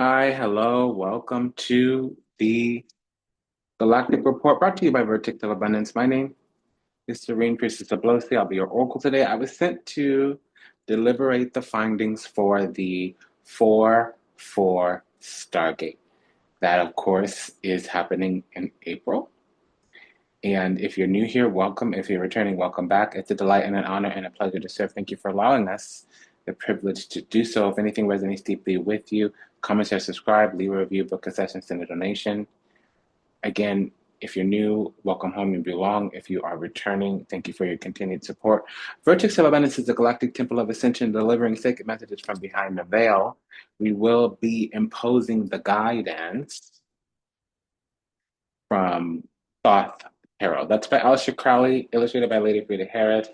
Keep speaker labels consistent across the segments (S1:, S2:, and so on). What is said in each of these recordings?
S1: Hi, hello, welcome to the Galactic Report brought to you by Vertex of Abundance. My name is Serene Priestess Oblosi. I'll be your oracle today. I was sent to deliberate the findings for the 4-4 Stargate. That, of course, is happening in April. And if you're new here, welcome. If you're returning, welcome back. It's a delight and an honor and a pleasure to serve. Thank you for allowing us the privilege to do so. If anything resonates deeply with you, comment, share, subscribe, leave a review, book a session, send a donation. Again, if you're new, welcome home, you belong. If you are returning, thank you for your continued support. Vertex of Abundance is the Galactic Temple of Ascension, delivering sacred messages from behind the veil. We will be imposing the guidance from Thoth Tarot. That's by Aleister Crowley, illustrated by Lady Frida Harris,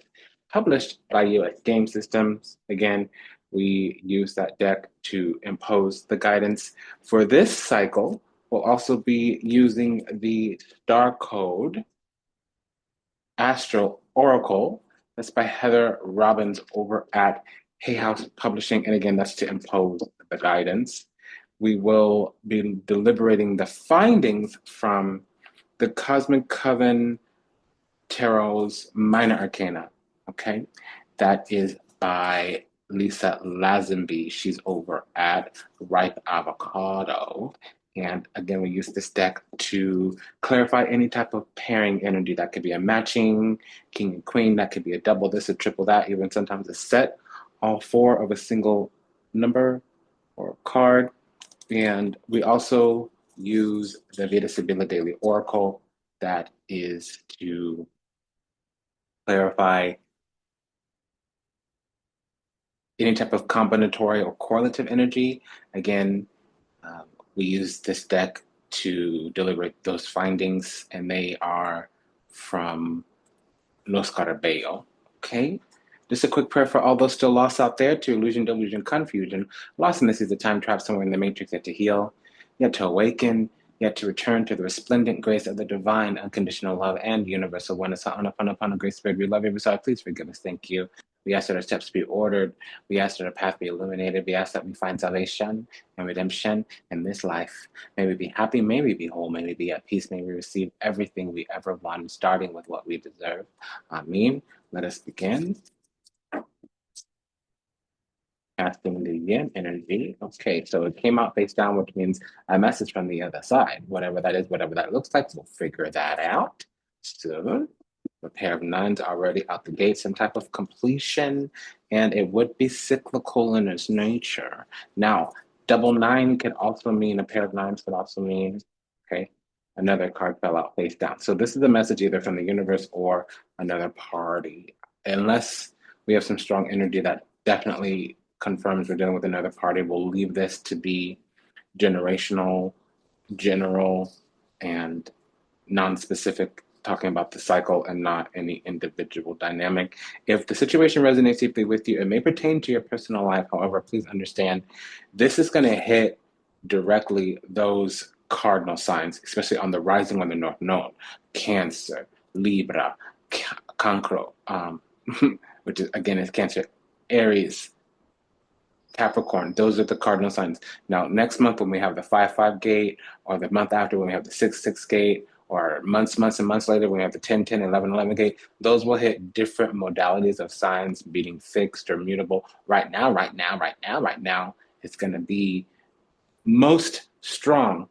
S1: published by US Game Systems. Again, we use that deck to impose the guidance. For this cycle, we'll also be using the Star Code Astral Oracle. That's by Heather Robbins over at Hay House Publishing. And again, that's to impose the guidance. We will be deliberating the findings from the Cosmic Coven Tarot's Minor Arcana. Okay, that is by Lisa Lazenby. She's over at Ripe Avocado. And again, we use this deck to clarify any type of pairing energy. That could be a matching king and queen, that could be a double this, a triple that, even sometimes a set, all four of a single number or card. And we also use the Veda Sibila Daily Oracle that is to clarify any type of combinatory or correlative energy. Again, we use this deck to deliberate those findings, and they are from Los Carabello. Okay? Just a quick prayer for all those still lost out there to illusion, delusion, confusion. Lost in this is a time trap somewhere in the matrix, yet to heal, yet to awaken, yet to return to the resplendent grace of the divine, unconditional love and universal oneness. Upon grace, Spirit, we love you. Sorry, please forgive us. Thank you. We ask that our steps be ordered. We ask that our path be illuminated. We ask that we find salvation and redemption in this life. May we be happy. May we be whole. May we be at peace. May we receive everything we ever wanted, starting with what we deserve. Amen. Let us begin. Casting the yin energy. Okay, so it came out face down, which means a message from the other side. Whatever that is, whatever that looks like, we'll figure that out soon. A pair of nines already out the gate, some type of completion, and it would be cyclical in its nature. Now, double nine could also mean, a pair of nines could also mean, okay, another card fell out face down. So this is a message either from the universe or another party. Unless we have some strong energy that definitely confirms we're dealing with another party, we'll leave this to be generational, general, and non-specific, talking about the cycle and not any individual dynamic. If the situation resonates deeply with you, it may pertain to your personal life. However, please understand this is going to hit directly those cardinal signs, especially on the rising on the North Node: Cancer, Libra, Cancro, which is again is Cancer, Aries, Capricorn. Those are the cardinal signs. Now, next month when we have the 5-5 gate, or the month after when we have the 6-6 gate, or months and months later when we have the 10-10, 11-11 gate, those will hit different modalities of signs being fixed or mutable. Right now, it's going to be most strong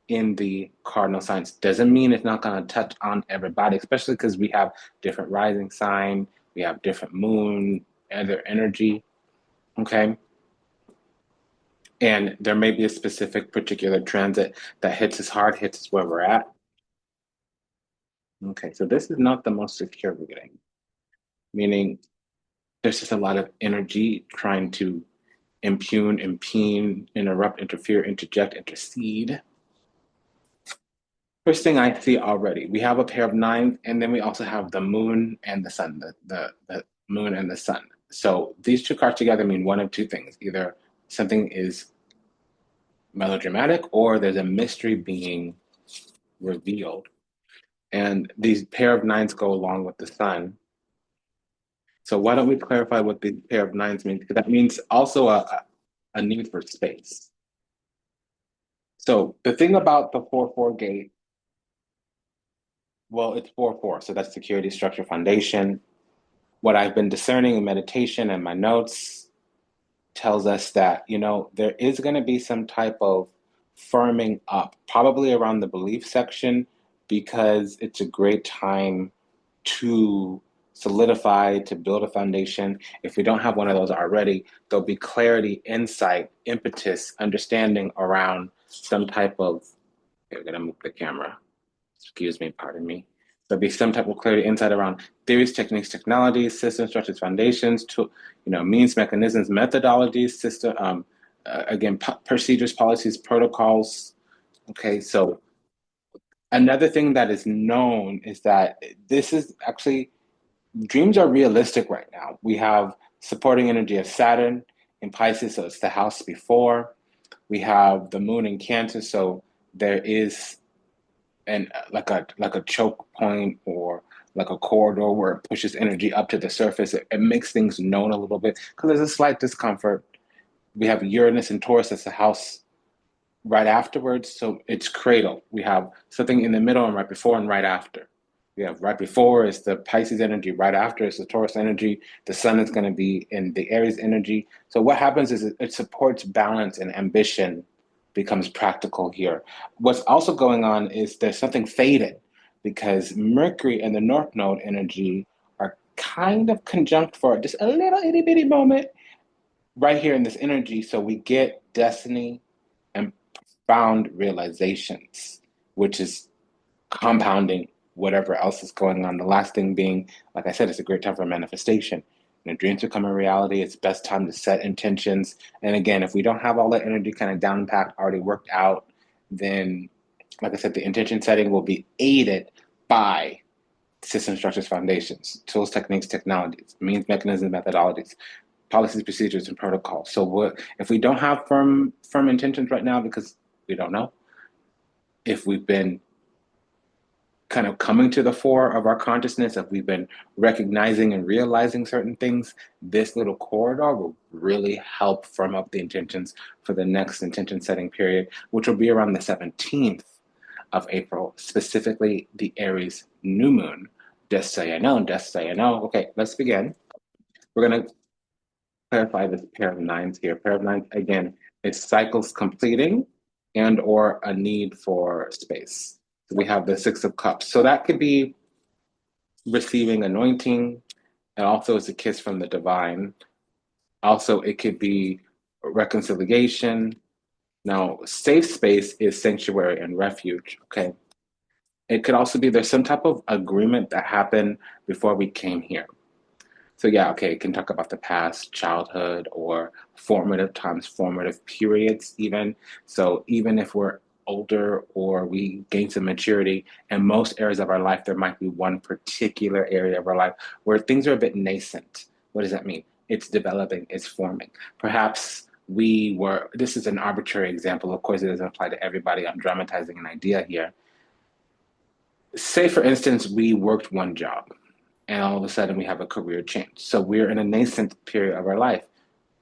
S1: in the cardinal signs. Doesn't mean it's not going to touch on everybody, especially because we have different rising sign, we have different moon, other energy. Okay. And there may be a specific particular transit that hits us hard, hits us where we're at. Okay, so this is not the most secure reading, meaning there's just a lot of energy trying to impede, interrupt, interfere, interject, intercede. First thing I see already, we have a pair of nines, and then we also have the moon and the sun, the moon and the sun. So these two cards together mean one of two things. Either something is melodramatic or there's a mystery being revealed. And these pair of nines go along with the sun. So why don't we clarify what the pair of nines means? Because that means also a need for space. So the thing about the 4-4 gate, well, it's 4-4, so that's security, structure, foundation. What I've been discerning in meditation and my notes tells us that, there is going to be some type of firming up, probably around the belief section, because it's a great time to solidify, to build a foundation. If we don't have one of those already, there'll be clarity, insight, impetus, understanding around some type of, I'm going to move the camera. Excuse me, pardon me. There'll be some type of clarity, insight around theories, techniques, technologies, systems, structures, foundations, to means, mechanisms, methodologies, system. Again, procedures, policies, protocols. Okay, so another thing that is known is that this is actually dreams are realistic right now. We have supporting energy of Saturn in Pisces, so it's the house before. We have the moon in Cancer, so there is and like a choke point or like a corridor where it pushes energy up to the surface. It makes things known a little bit because there's a slight discomfort. We have Uranus and Taurus as the house right afterwards, so it's cradle. We have something in the middle and right before and right after. We have right before is the Pisces energy, right after is the Taurus energy. The sun is going to be in the Aries energy. So what happens is it supports balance and ambition becomes practical here. What's also going on is there's something faded because Mercury and the North Node energy are kind of conjunct for just a little itty bitty moment right here in this energy. So we get destiny and profound realizations, which is compounding whatever else is going on. The last thing being, like I said, it's a great time for manifestation. Dreams become a reality. It's best time to set intentions. And again, if we don't have all that energy kind of down packed, already worked out, then, like I said, the intention setting will be aided by system structures, foundations, tools, techniques, technologies, means, mechanisms, methodologies, policies, procedures, and protocols. So if we don't have firm intentions right now because we don't know if we've been kind of coming to the fore of our consciousness, if we've been recognizing and realizing certain things, this little corridor will really help firm up the intentions for the next intention setting period, which will be around the 17th of April, specifically the Aries new moon. Just so you know, just so you know. Okay, let's begin. We're going to clarify this pair of nines here. Pair of nines, again, it's cycles completing and or a need for space. So we have the Six of Cups. So that could be receiving anointing, and also it's a kiss from the divine. Also, it could be reconciliation. Now, safe space is sanctuary and refuge, okay? It could also be there's some type of agreement that happened before we came here. So yeah, okay, can talk about the past, childhood, or formative times, formative periods even. So even if we're older or we gain some maturity, in most areas of our life, there might be one particular area of our life where things are a bit nascent. What does that mean? It's developing, it's forming. Perhaps this is an arbitrary example. Of course, it doesn't apply to everybody. I'm dramatizing an idea here. Say, for instance, we worked one job and all of a sudden we have a career change. So we're in a nascent period of our life.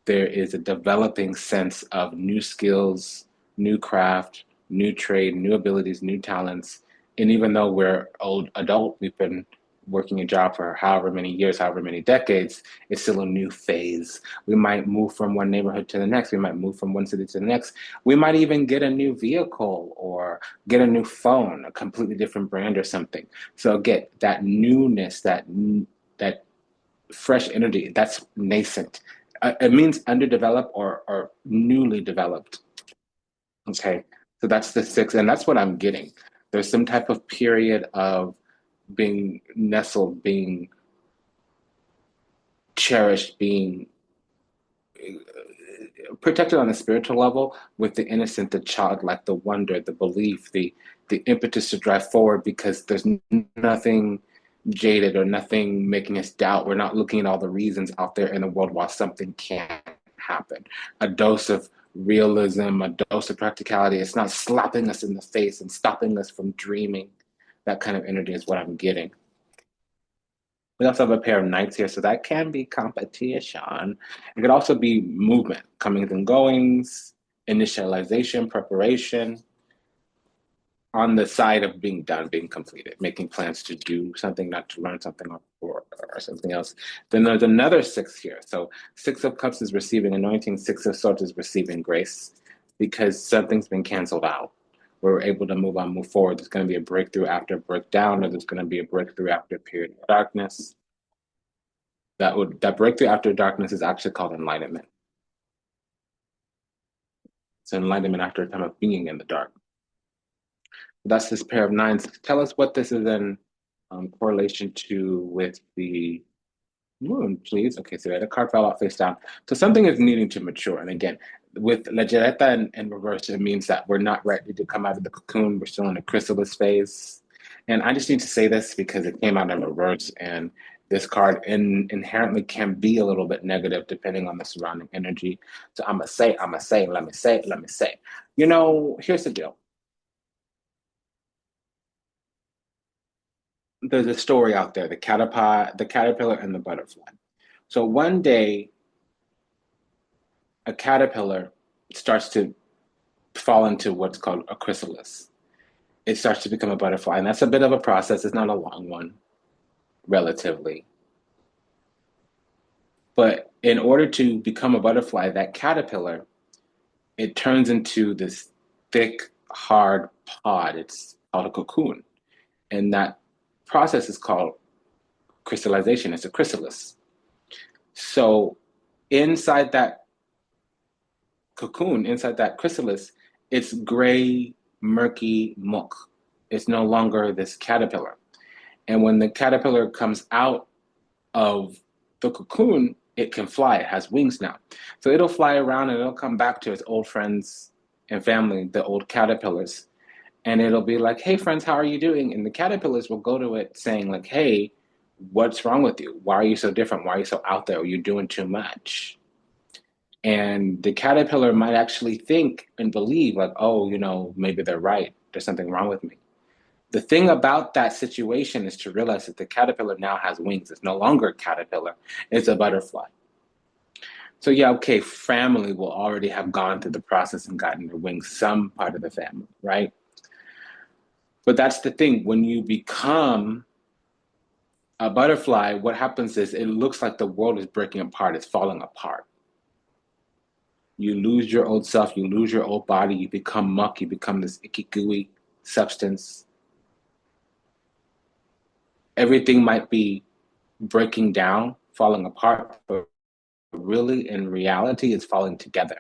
S1: There is a developing sense of new skills, new craft, new trade, new abilities, new talents. And even though we're old adult, we've been working a job for however many years, however many decades, it's still a new phase. We might move from one neighborhood to the next. We might move from one city to the next. We might even get a new vehicle or get a new phone, a completely different brand or something. So get that newness, that fresh energy, that's nascent. It means underdeveloped or newly developed. Okay, so that's the six, and that's what I'm getting. There's some type of period of being nestled, being cherished, being protected on a spiritual level with the innocent, the childlike, the wonder, the belief, the impetus to drive forward because there's nothing jaded or nothing making us doubt. We're not looking at all the reasons out there in the world why something can't happen. A dose of realism, a dose of practicality. It's not slapping us in the face and stopping us from dreaming. That kind of energy is what I'm getting. We also have a pair of knights here, so that can be competition. It could also be movement, comings and goings, initialization, preparation. on the side of being done, being completed, making plans to do something, not to learn something or something else. Then there's another six here. So Six of Cups is receiving anointing, Six of Swords is receiving grace because something's been canceled out. We're able to move on, move forward. There's going to be a breakthrough after a breakdown, or there's going to be a breakthrough after a period of darkness. That breakthrough after darkness is actually called enlightenment. It's enlightenment after a time of being in the dark. That's this pair of nines. Tell us what this is in correlation to with the moon, please. Okay, so the card fell out face down. So something is needing to mature. And again, with La Giretta in reverse, it means that we're not ready to come out of the cocoon. We're still in the chrysalis phase. And I just need to say this because it came out in reverse, and this card inherently can be a little bit negative depending on the surrounding energy. So I'm gonna say, let me say, let me say. Here's the deal. There's a story out there, the caterpillar and the butterfly. So one day, a caterpillar starts to fall into what's called a chrysalis. It starts to become a butterfly, and that's a bit of a process. It's not a long one, relatively. But in order to become a butterfly, that caterpillar, it turns into this thick, hard pod. It's called a cocoon. And that process is called crystallization. It's a chrysalis. So inside that cocoon, inside that chrysalis, it's gray, murky muck. It's no longer this caterpillar. And when the caterpillar comes out of the cocoon, it can fly. It has wings now. So it'll fly around and it'll come back to its old friends and family, the old caterpillars. And it'll be like, hey, friends, how are you doing? And the caterpillars will go to it saying, like, hey, what's wrong with you? Why are you so different? Why are you so out there? Are you doing too much? And the caterpillar might actually think and believe, like, oh, maybe they're right. There's something wrong with me. The thing about that situation is to realize that the caterpillar now has wings. It's no longer a caterpillar, it's a butterfly. So, yeah, okay, family will already have gone through the process and gotten their wings, some part of the family, right? But that's the thing. When you become a butterfly, what happens is it looks like the world is breaking apart, it's falling apart. You lose your old self, you lose your old body, you become muck, you become this icky, gooey substance. Everything might be breaking down, falling apart, but really in reality, it's falling together.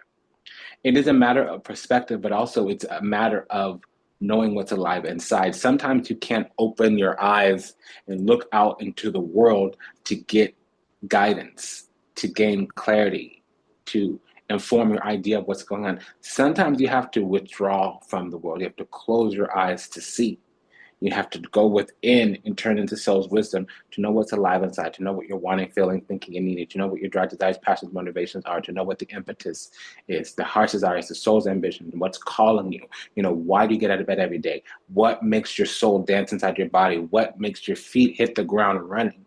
S1: It is a matter of perspective, but also it's a matter of knowing what's alive inside. Sometimes you can't open your eyes and look out into the world to get guidance, to gain clarity, to inform your idea of what's going on. Sometimes you have to withdraw from the world. You have to close your eyes to see. You have to go within and turn into soul's wisdom to know what's alive inside, to know what you're wanting, feeling, thinking, and needing, to know what your drive, desires, passions, motivations are, to know what the impetus is, the heart's desire is, the soul's ambition, what's calling you. Why do you get out of bed every day? What makes your soul dance inside your body? What makes your feet hit the ground running?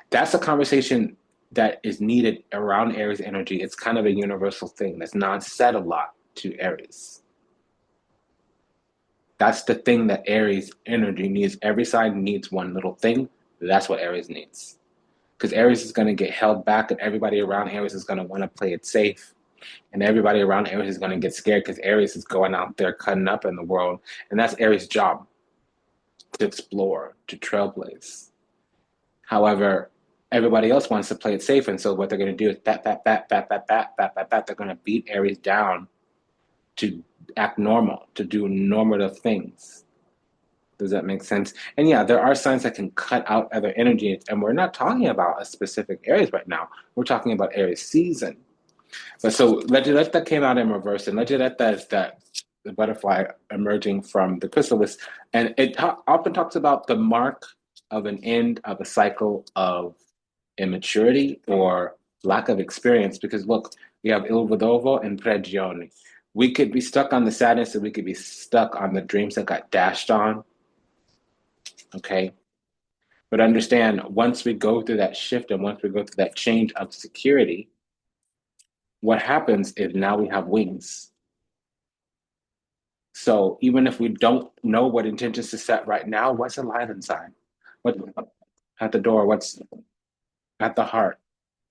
S1: That's a conversation that is needed around Aries energy. It's kind of a universal thing that's not said a lot to Aries. That's the thing that Aries energy needs. Every sign needs one little thing. That's what Aries needs. Because Aries is going to get held back, and everybody around Aries is going to want to play it safe. And everybody around Aries is going to get scared because Aries is going out there cutting up in the world. And that's Aries' job, to explore, to trailblaze. However, everybody else wants to play it safe. And so what they're going to do is bat, bat, bat, bat, bat, bat, bat, bat, bat. They're going to beat Aries down to act normal, to do normative things. Does that make sense? And yeah, there are signs that can cut out other energy. And we're not talking about a specific Aries right now. We're talking about Aries season. But so Legiletta came out in reverse, and Legiletta is that the butterfly emerging from the chrysalis. And it often talks about the mark of an end of a cycle of immaturity or lack of experience. Because look, we have Il Vedovo and Pregioni. We could be stuck on the sadness, and we could be stuck on the dreams that got dashed on. Okay. But understand, once we go through that shift and once we go through that change of security, what happens is now we have wings. So even if we don't know what intentions to set right now, what's the light inside? What at the door? What's at the heart?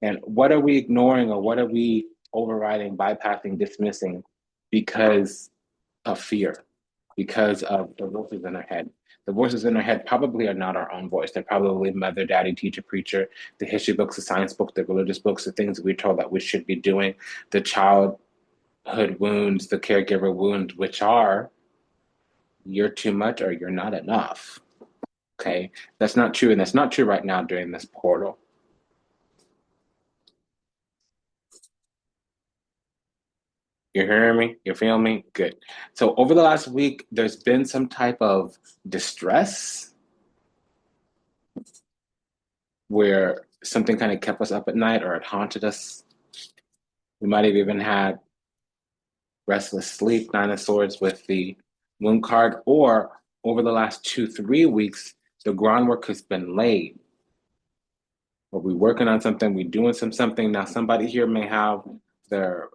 S1: And what are we ignoring or what are we overriding, bypassing, dismissing because of fear, because of the voices in our head? The voices in our head probably are not our own voice. They're probably mother, daddy, teacher, preacher, the history books, the science books, the religious books, the things we're told that we should be doing, the childhood wounds, the caregiver wounds, which are you're too much or you're not enough. Okay. That's not true. And that's not true right now during this portal. You're hearing me? You feel me? Good. So over the last week, there's been some type of distress where something kind of kept us up at night or it haunted us. We might have even had restless sleep, Nine of Swords with the Moon card, or over the last 2, 3 weeks, the groundwork has been laid. Or we're working on something, we're doing something. Now, somebody here may have their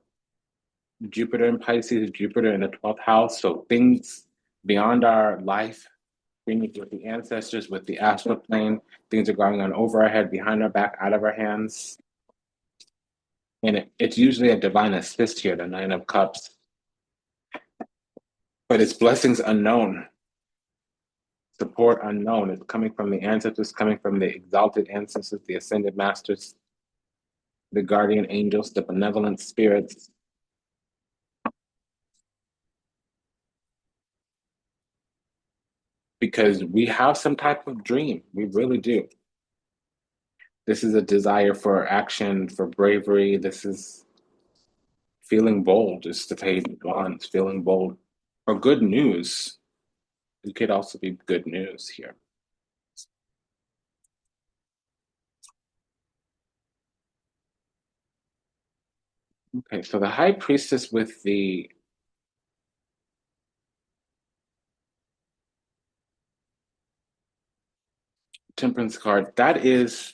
S1: Jupiter in Pisces, Jupiter in the 12th house. So things beyond our life, things with the ancestors, with the astral plane, things are going on over our head, behind our back, out of our hands. And it's usually a divine assist here, the Nine of Cups. But it's blessings unknown, support unknown. It's coming from the ancestors, coming from the exalted ancestors, the ascended masters, the guardian angels, the benevolent spirits. Because we have some type of dream. We really do. This is a desire for action, for bravery. This is feeling bold, is the page of wands, feeling bold. Or good news. It could also be good news here. Okay, so the high priestess with the temperance card, that is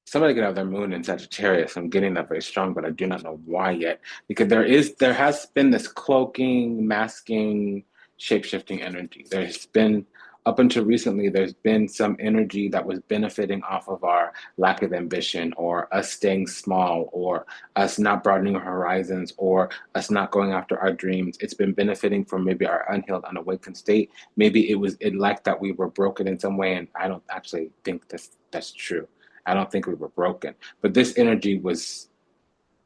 S1: somebody could have their moon in Sagittarius. I'm getting that very strong, but I do not know why yet. Because there has been this cloaking, masking, shape-shifting energy. There's been up until recently, there's been some energy that was benefiting off of our lack of ambition or us staying small or us not broadening our horizons or us not going after our dreams. It's been benefiting from maybe our unhealed, unawakened state. Maybe it like that we were broken in some way, and I don't actually think that's true. I don't think we were broken. But this energy was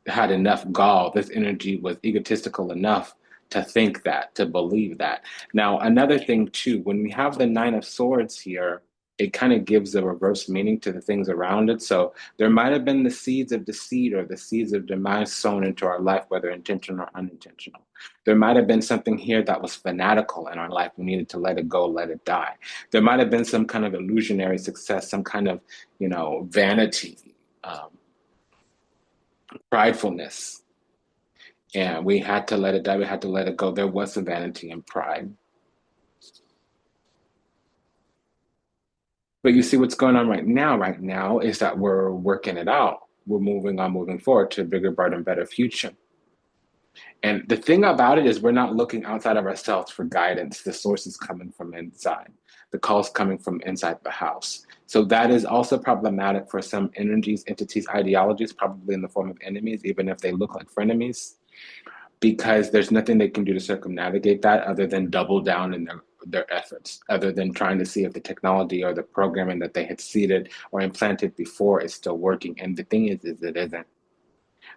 S1: had enough gall. This energy was egotistical enough to think that, to believe that. Now, another thing too, when we have the Nine of Swords here, it kind of gives a reverse meaning to the things around it. So there might have been the seeds of deceit or the seeds of demise sown into our life, whether intentional or unintentional. There might have been something here that was fanatical in our life. We needed to let it go, let it die. There might have been some kind of illusionary success, some kind of, vanity, um, pridefulness, and we had to let it die. We had to let it go. There was some vanity and pride. But you see what's going on right now. Right now is that we're working it out. We're moving on, moving forward to a bigger, brighter, and better future. And the thing about it is we're not looking outside of ourselves for guidance. The source is coming from inside. The call is coming from inside the house. So that is also problematic for some energies, entities, ideologies, probably in the form of enemies, even if they look like frenemies, because there's nothing they can do to circumnavigate that other than double down in their efforts, other than trying to see if the technology or the programming that they had seeded or implanted before is still working. And the thing is it isn't.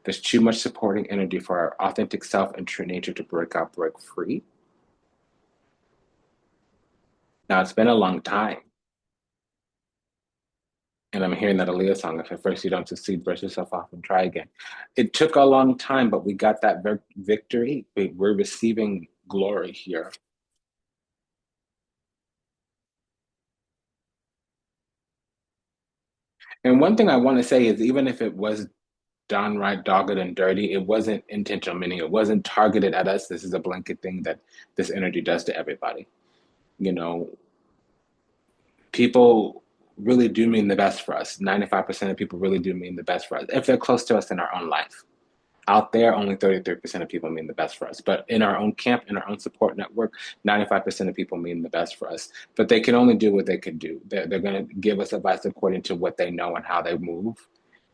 S1: There's too much supporting energy for our authentic self and true nature to break out, break free. Now, it's been a long time. And I'm hearing that Aaliyah song, if at first you don't succeed, brush yourself off and try again. It took a long time, but we got that victory. We're receiving glory here. And one thing I want to say is even if it was downright dogged and dirty, it wasn't intentional, meaning it wasn't targeted at us. This is a blanket thing that this energy does to everybody. You know, people really do mean the best for us. 95% of people really do mean the best for us if they're close to us in our own life. Out there, only 33% of people mean the best for us. But in our own camp, in our own support network, 95% of people mean the best for us. But they can only do what they can do. They're going to give us advice according to what they know and how they move.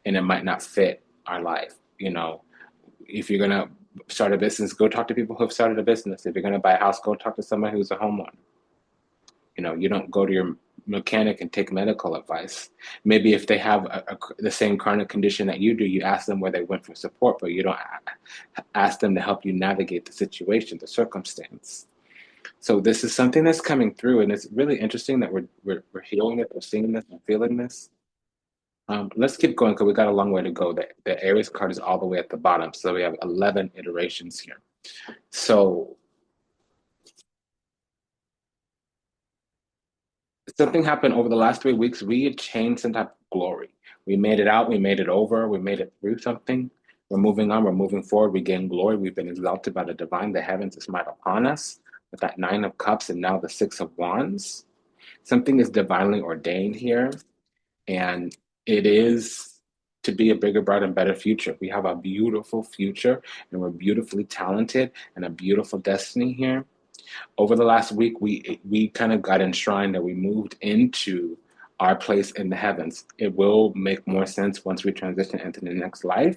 S1: And it might not fit our life. If you're going to start a business, go talk to people who have started a business. If you're going to buy a house, go talk to someone who's a homeowner. You don't go to your mechanic and take medical advice. Maybe if they have the same chronic condition that you do, you ask them where they went for support, but you don't ask them to help you navigate the situation, the circumstance. So this is something that's coming through, and it's really interesting that we're healing it, we're seeing this, we're feeling this. Let's keep going because we got a long way to go. The Aries card is all the way at the bottom, so we have 11 iterations here. So something happened over the last 3 weeks. We attained some type of glory. We made it out. We made it over. We made it through something. We're moving on. We're moving forward. We gain glory. We've been exalted by the divine. The heavens is smiled upon us with that Nine of Cups and now the Six of Wands. Something is divinely ordained here, and it is to be a bigger, brighter, and better future. We have a beautiful future, and we're beautifully talented and a beautiful destiny here. Over the last week, we kind of got enshrined and we moved into our place in the heavens. It will make more sense once we transition into the next life,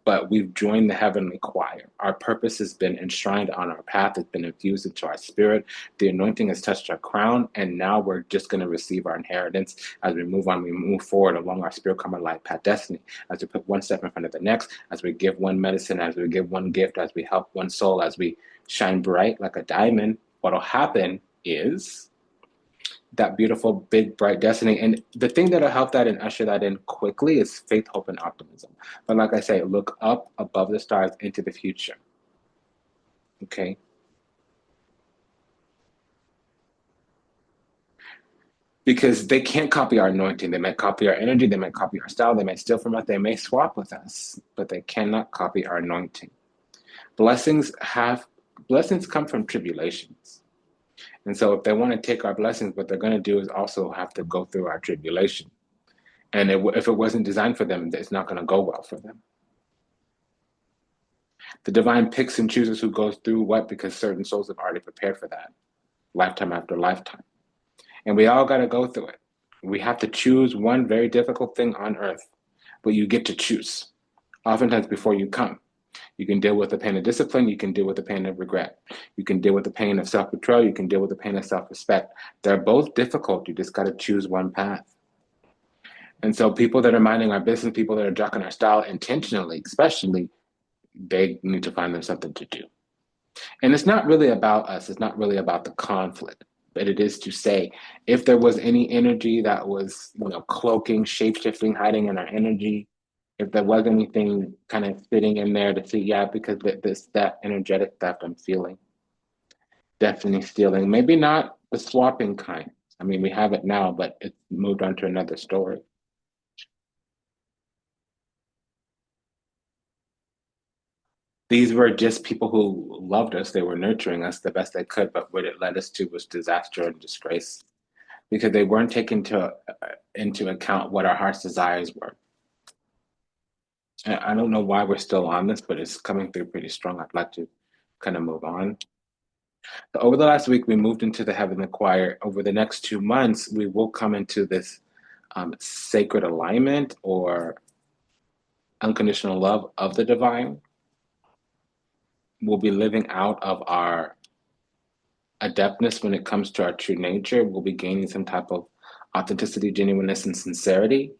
S1: but we've joined the heavenly choir. Our purpose has been enshrined on our path. It's been infused into our spirit. The anointing has touched our crown, and now we're just going to receive our inheritance as we move on. We move forward along our spirit, karma, life path, destiny. As we put one step in front of the next, as we give one medicine, as we give one gift, as we help one soul, as we shine bright like a diamond, what'll happen is that beautiful, big, bright destiny. And the thing that'll help that and usher that in quickly is faith, hope, and optimism. But like I say, look up above the stars into the future. Okay? Because they can't copy our anointing. They might copy our energy. They might copy our style. They might steal from us. They may swap with us, but they cannot copy our anointing. Blessings come from tribulations. And so if they want to take our blessings, what they're going to do is also have to go through our tribulation. And if it wasn't designed for them, it's not going to go well for them. The divine picks and chooses who goes through what because certain souls have already prepared for that, lifetime after lifetime. And we all got to go through it. We have to choose one very difficult thing on earth, but you get to choose. Oftentimes before you come. You can deal with the pain of discipline. You can deal with the pain of regret. You can deal with the pain of self-betrayal. You can deal with the pain of self-respect. They're both difficult. You just got to choose one path. And so people that are minding our business, people that are jocking our style intentionally, especially, they need to find them something to do. And it's not really about us. It's not really about the conflict. But it is to say, if there was any energy that was, cloaking, shape-shifting, hiding in our energy, if there was anything kind of sitting in there to see, yeah, because that energetic theft I'm feeling, definitely stealing. Maybe not the swapping kind. I mean, we have it now, but it's moved on to another story. These were just people who loved us. They were nurturing us the best they could, but what it led us to was disaster and disgrace because they weren't taking into account what our heart's desires were. And I don't know why we're still on this, but it's coming through pretty strong. I'd like to kind of move on. So over the last week, we moved into the heavenly choir. Over the next 2 months, we will come into this sacred alignment or unconditional love of the divine. We'll be living out of our adeptness when it comes to our true nature. We'll be gaining some type of authenticity, genuineness, and sincerity.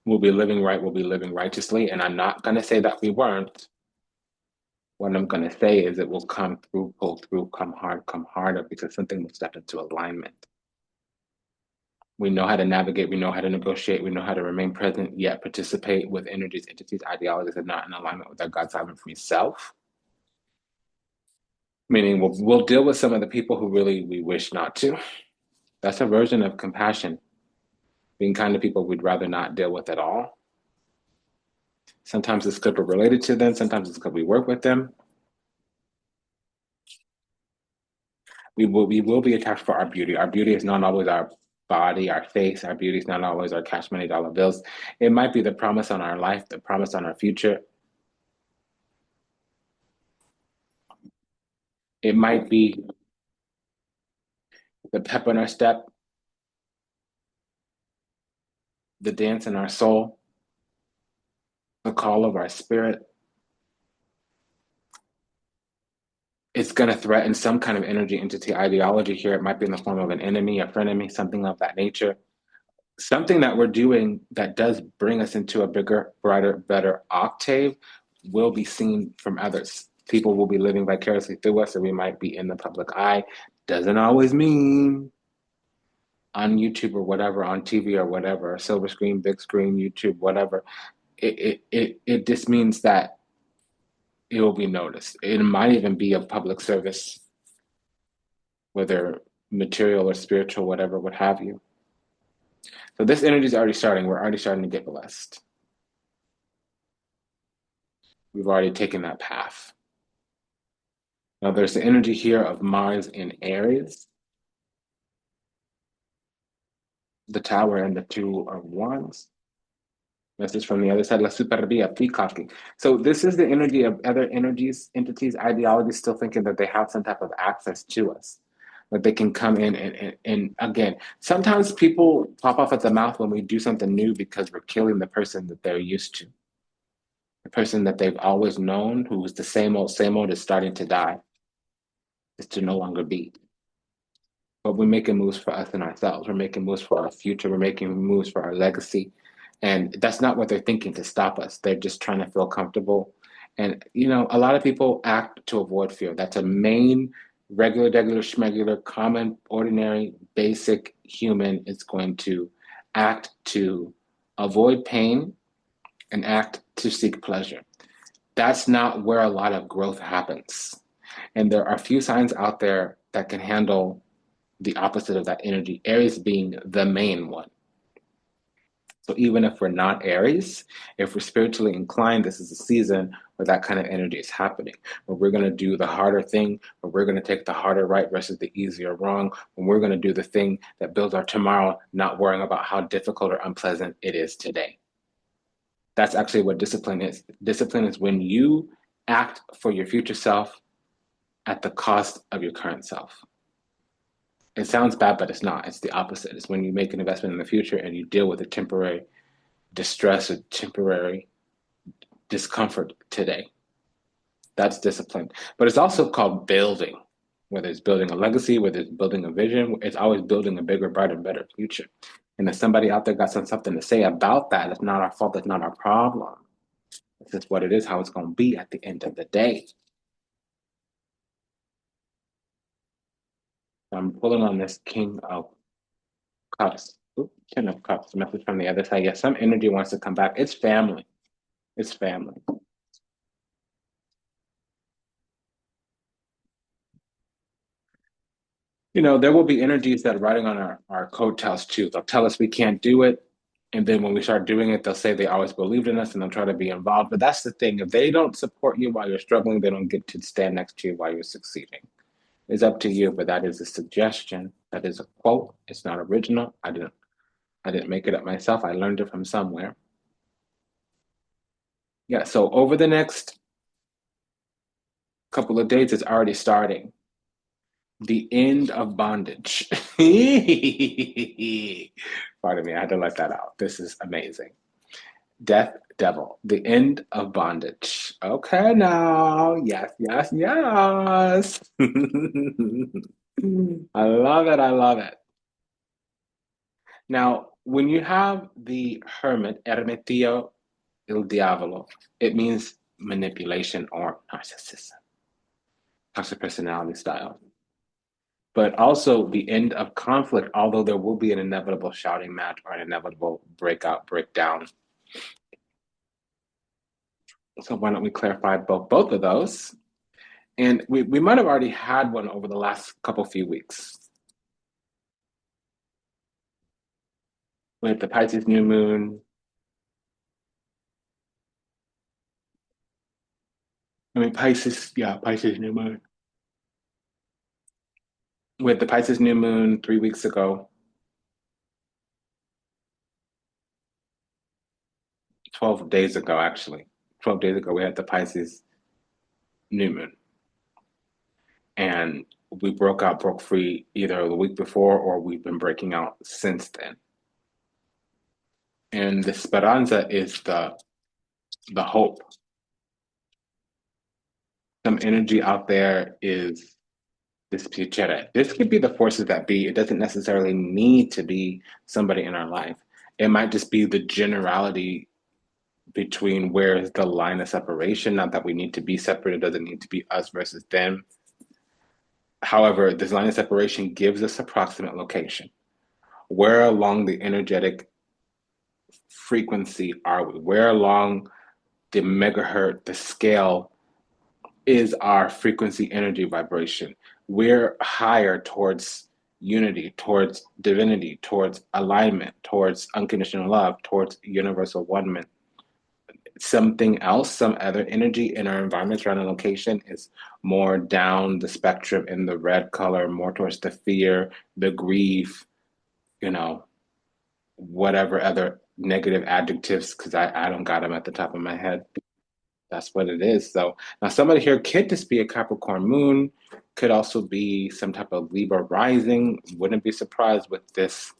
S1: We'll be living right. We'll be living righteously. And I'm not going to say that we weren't. What I'm going to say is it will come through, pull through, come hard, come harder because something will step into alignment. We know how to navigate, we know how to negotiate, we know how to remain present, yet participate with energies, entities, ideologies that are not in alignment with our God sovereign free self. Meaning we'll deal with some of the people who really we wish not to. That's a version of compassion. Being kind to people we'd rather not deal with at all. Sometimes it's because we're related to them, sometimes it's because we work with them. We will be attacked for our beauty. Our beauty is not always our body, our face, our beauty is not always our cash money dollar bills. It might be the promise on our life, the promise on our future. It might be the pep in our step, the dance in our soul, the call of our spirit. It's going to threaten some kind of energy entity ideology here. It might be in the form of an enemy, a frenemy, something of that nature. Something that we're doing that does bring us into a bigger, brighter, better octave will be seen from others. People will be living vicariously through us, or we might be in the public eye. Doesn't always mean on YouTube or whatever, on TV or whatever, silver screen, big screen, YouTube, whatever. It just means that it will be noticed. It might even be of public service, whether material or spiritual, whatever, what have you. So this energy is already starting. We're already starting to get blessed. We've already taken that path. Now there's the energy here of Mars in Aries, the Tower and the Two of Wands. This is from the other side, La Superbia, peacocking. So this is the energy of other energies, entities, ideologies still thinking that they have some type of access to us. That they can come in and again, sometimes people pop off at the mouth when we do something new because we're killing the person that they're used to. The person that they've always known, who was the same old, is starting to die, is to no longer be. But we're making moves for us and ourselves. We're making moves for our future. We're making moves for our legacy. And that's not what they're thinking to stop us. They're just trying to feel comfortable. And, a lot of people act to avoid fear. That's a main, regular, schmegular, common, ordinary, basic human is going to act to avoid pain and act to seek pleasure. That's not where a lot of growth happens. And there are few signs out there that can handle the opposite of that energy, Aries being the main one. So even if we're not Aries, if we're spiritually inclined, this is a season where that kind of energy is happening, where we're going to do the harder thing, where we're going to take the harder right versus the easier wrong, when we're going to do the thing that builds our tomorrow, not worrying about how difficult or unpleasant it is today. That's actually what discipline is. Discipline is when you act for your future self at the cost of your current self. It sounds bad, but it's not. It's the opposite. It's when you make an investment in the future and you deal with a temporary distress or temporary discomfort today. That's discipline. But it's also called building, whether it's building a legacy, whether it's building a vision, it's always building a bigger, brighter, better future. And if somebody out there got something to say about that, it's not our fault, it's not our problem. It's just what it is, how it's going to be at the end of the day. I'm pulling on this King of Cups. Ooh, Ten of Cups, message from the other side. Yes, some energy wants to come back. It's family. It's family. There will be energies that are riding on our coattails too. They'll tell us we can't do it. And then when we start doing it, they'll say they always believed in us and they'll try to be involved. But that's the thing. If they don't support you while you're struggling, they don't get to stand next to you while you're succeeding. It's up to you, but that is a suggestion. That is a quote. It's not original. I didn't make it up myself. I learned it from somewhere. Yeah, so over the next couple of days, it's already starting. The end of bondage. Pardon me, I had to let that out. This is amazing. Death Devil, the end of bondage. Okay, now. Yes, yes, yes. I love it. I love it. Now, when you have the hermit, Ermetio il Diavolo, it means manipulation or narcissism, toxic personality style. But also the end of conflict, although there will be an inevitable shouting match or an inevitable breakout, breakdown. So why don't we clarify both of those? And we might have already had one over the last few weeks with the Pisces new moon. Pisces, yeah, Pisces new moon. With the Pisces new moon 3 weeks ago, 12 days ago, actually. 12 days ago, we had the Pisces new moon. And we broke free either the week before or we've been breaking out since then. And the speranza is the hope. Some energy out there is this piacere. This could be the forces that be. It doesn't necessarily need to be somebody in our life. It might just be the generality between where is the line of separation. Not that we need to be separate. It doesn't need to be us versus them. However, this line of separation gives us approximate location. Where along the energetic frequency are we? Where along the megahertz, the scale is our frequency energy vibration? We're higher towards unity, towards divinity, towards alignment, towards unconditional love, towards universal one. Something else, some other energy in our environment around a location is more down the spectrum in the red color, more towards the fear, the grief, you know, whatever other negative adjectives, because I don't got them at the top of my head. That's what it is. So now somebody here could just be a Capricorn moon, could also be some type of Libra rising. Wouldn't be surprised with this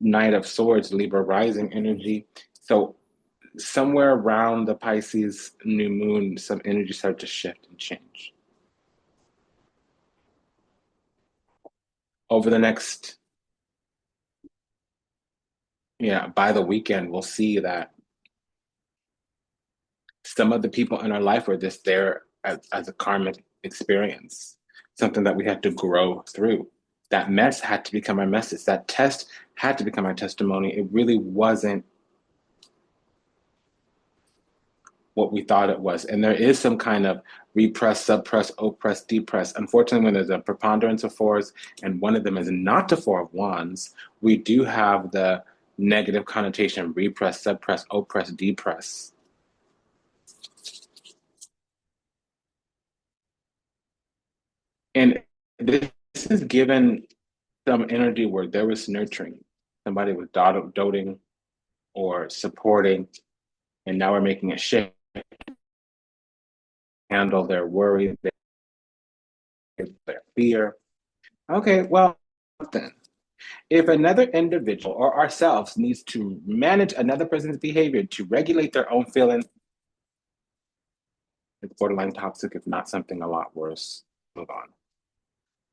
S1: Knight of Swords, Libra rising energy. So somewhere around the Pisces new moon, some energy start to shift and change. Over the next, yeah, by the weekend, we'll see that some of the people in our life are just there as a karmic experience, something that we had to grow through. That mess had to become our message. That test had to become our testimony. It really wasn't what we thought it was. And there is some kind of repress, suppress, oppress, depress. Unfortunately, when there's a preponderance of fours and one of them is not the Four of Wands, we do have the negative connotation repress, suppress, oppress, depress. And this is given some energy where there was nurturing. Somebody was doting or supporting, and now we're making a shift, handle their worry, their fear. Okay, well, then, if another individual or ourselves needs to manage another person's behavior to regulate their own feelings, it's borderline toxic, if not something a lot worse. Move on.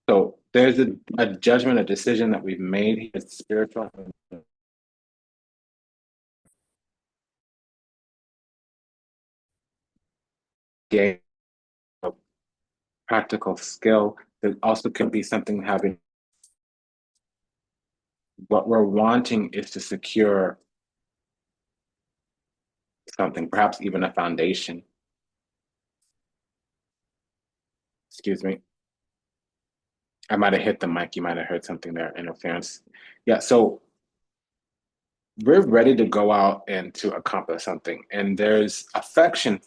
S1: So there's a judgment, a decision that we've made here. It's spiritual, game, practical skill. There also could be something having what we're wanting is to secure something, perhaps even a foundation. Excuse me. I might have hit the mic. You might have heard something there, interference. Yeah, so we're ready to go out and to accomplish something. And there's affection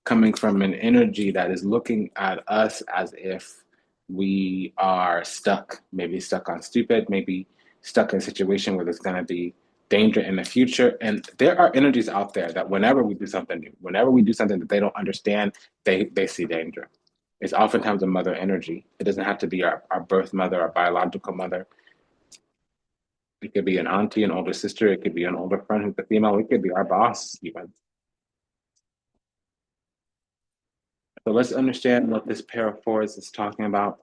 S1: coming from an energy that is looking at us as if we are stuck, maybe stuck on stupid, maybe stuck in a situation where there's going to be danger in the future. And there are energies out there that whenever we do something new, whenever we do something that they don't understand, they see danger. It's oftentimes a mother energy. It doesn't have to be our birth mother, our biological mother. It could be an auntie, an older sister. It could be an older friend who's a female. It could be our boss, even. So let's understand what this pair of fours is talking about.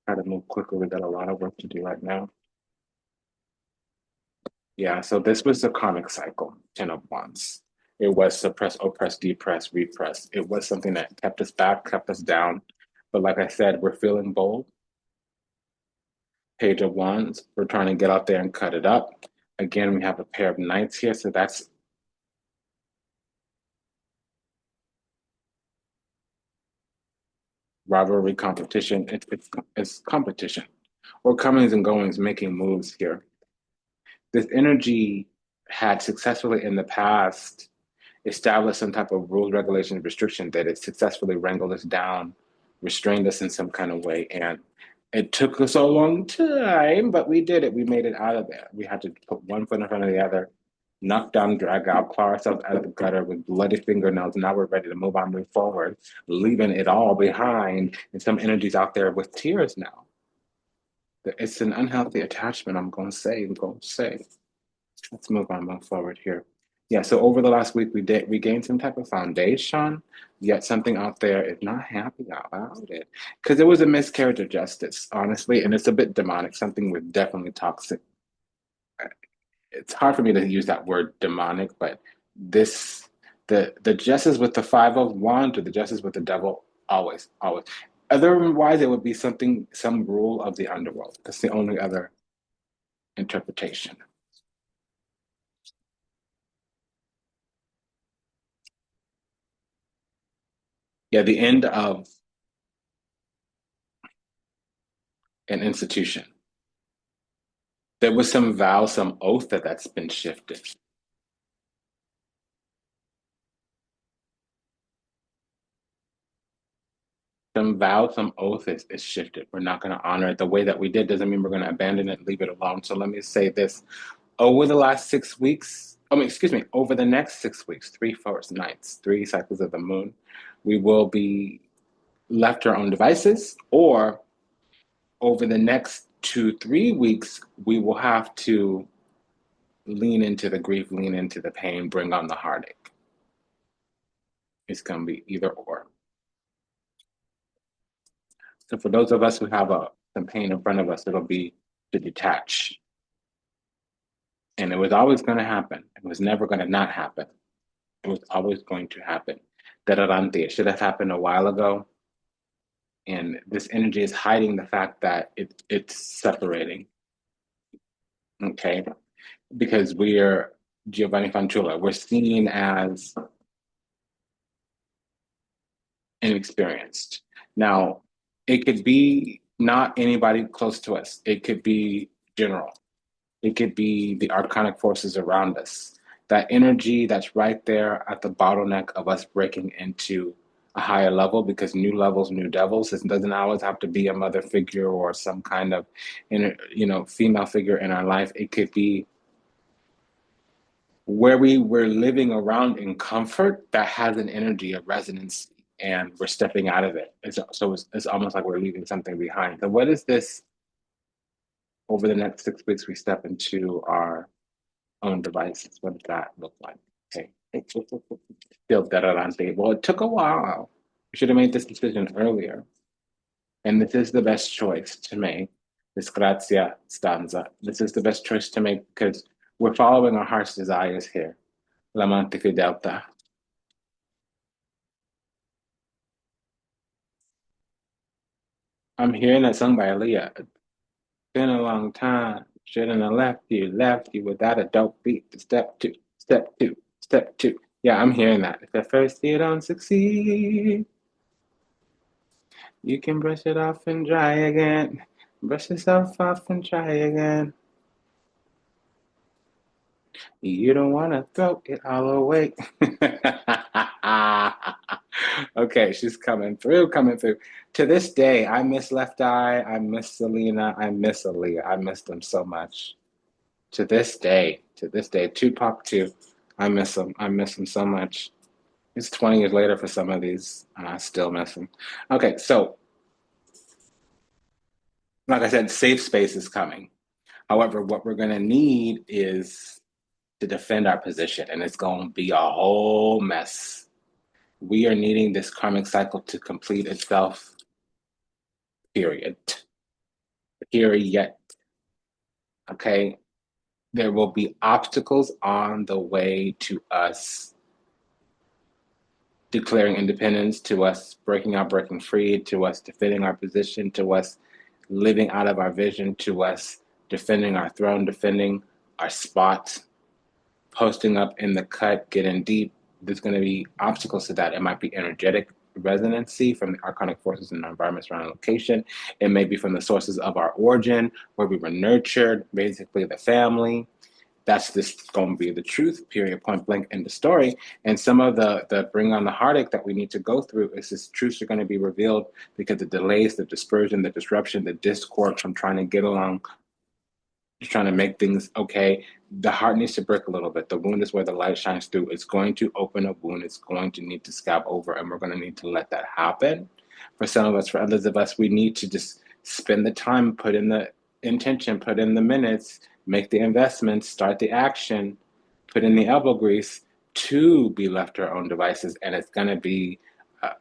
S1: Try to move quickly. We got a lot of work to do right now. Yeah, so this was the karmic cycle, 10 of Wands. It was suppress, oppress, depress, repress. It was something that kept us back, kept us down. But like I said, we're feeling bold. Page of Wands, we're trying to get out there and cut it up. Again, we have a pair of Knights here, so that's rivalry, competition. It's competition. Or comings and goings, making moves here. This energy had successfully in the past established some type of rules, regulations, restriction that it successfully wrangled us down, restrained us in some kind of way. And it took us a long time, but we did it. We made it out of there. We had to put one foot in front of the other knock down, drag out, claw ourselves out of the gutter with bloody fingernails. Now we're ready to move on, move forward, leaving it all behind. And some energies out there with tears now. It's an unhealthy attachment, I'm going to say. Let's move on, move forward here. Yeah, so over the last week, we gained some type of foundation, yet something out there is not happy about it. Because it was a miscarriage of justice, honestly, and it's a bit demonic, something with definitely toxic. It's hard for me to use that word demonic, but this the justice with the five of wands or the justice with the devil, always, always. Otherwise, it would be something, some rule of the underworld. That's the only other interpretation. Yeah, the end of an institution. There was some vow, some oath that's been shifted. Some vow, some oath is shifted. We're not going to honor it the way that we did. Doesn't mean we're going to abandon it and leave it alone. So let me say this: over the last 6 weeks, I mean, excuse me, over the next 6 weeks, three first nights, three cycles of the moon, we will be left to our own devices, or over the next 2, 3 weeks, we will have to lean into the grief, lean into the pain, bring on the heartache. It's going to be either or. So for those of us who have some pain in front of us, it'll be to detach. And it was always going to happen. It was never going to not happen. It was always going to happen. Derarante, it should have happened a while ago. And this energy is hiding the fact that it's separating. Okay. Because we're Giovanni Fanciulla, we're seen as inexperienced. Now, it could be not anybody close to us, it could be general. It could be the archonic forces around us. That energy that's right there at the bottleneck of us breaking into a higher level, because new levels, new devils. It doesn't always have to be a mother figure or some kind of, female figure in our life. It could be where we were living around in comfort that has an energy of resonance, and we're stepping out of it. It's almost like we're leaving something behind. So what is this over the next 6 weeks? We step into our own devices. What does that look like? Okay. Still Derarante. Well, it took a while. We should have made this decision earlier. And this is the best choice to make. This Grazia stanza. This is the best choice to make because we're following our heart's desires here. L'amante fedeltà. I'm hearing that sung by Aaliyah. It's been a long time. Shouldn't have left you without a dope beat. Step two, step two, step two. Yeah, I'm hearing that. If at first you don't succeed, you can brush it off and try again. Brush yourself off and try again. You don't want to throw it all away. Okay, she's coming through, coming through. To this day, I miss Left Eye. I miss Selena. I miss Aaliyah. I miss them so much. To this day, Tupac too. I miss them. I miss them so much. It's 20 years later for some of these, and I still miss them. Okay, so like I said, safe space is coming. However, what we're going to need is to defend our position, and it's going to be a whole mess. We are needing this karmic cycle to complete itself, period. Period. Okay? There will be obstacles on the way to us declaring independence, to us breaking out, breaking free, to us defending our position, to us living out of our vision, to us defending our throne, defending our spot, posting up in the cut, getting deep. There's going to be obstacles to that. It might be energetic resonancy from the archonic forces in our environment surrounding location. It may be from the sources of our origin, where we were nurtured, basically the family. That's just going to be the truth, period, point blank, in the story. And some of the bring on the heartache that we need to go through is this truths are going to be revealed because the delays, the dispersion, the disruption, the discord from trying to get along, just trying to make things okay. The heart needs to break a little bit. The wound is where the light shines through. It's going to open a wound. It's going to need to scab over, and we're going to need to let that happen. For some of us, for others of us, we need to just spend the time, put in the intention, put in the minutes, make the investments, start the action, put in the elbow grease to be left to our own devices. And it's going to be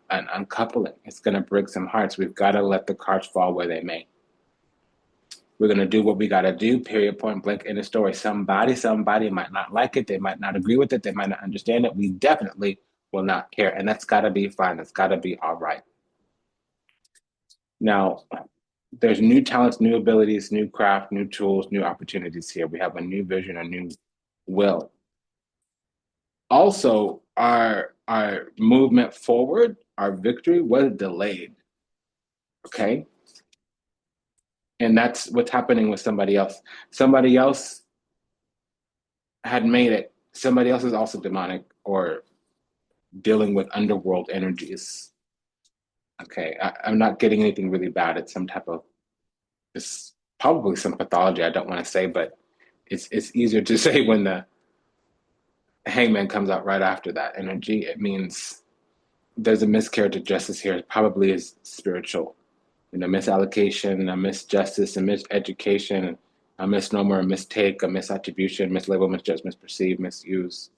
S1: an uncoupling. It's going to break some hearts. We've got to let the cards fall where they may. We're going to do what we got to do, period, point blank, in the story. Somebody might not like it. They might not agree with it. They might not understand it. We definitely will not care. And that's got to be fine. That's got to be all right. Now, there's new talents, new abilities, new craft, new tools, new opportunities here. We have a new vision, a new will. Also, our movement forward, our victory was delayed. Okay. And that's what's happening with somebody else. Somebody else had made it. Somebody else is also demonic or dealing with underworld energies. Okay. I'm not getting anything really bad. It's some type of, it's probably some pathology I don't want to say, but it's easier to say when the hangman comes out right after that energy. It means there's a miscarriage of justice here. It probably is spiritual. Misallocation, a misjustice, a miseducation, a misnomer, a mistake, a misattribution, mislabel, misjudge, misperceive, misuse.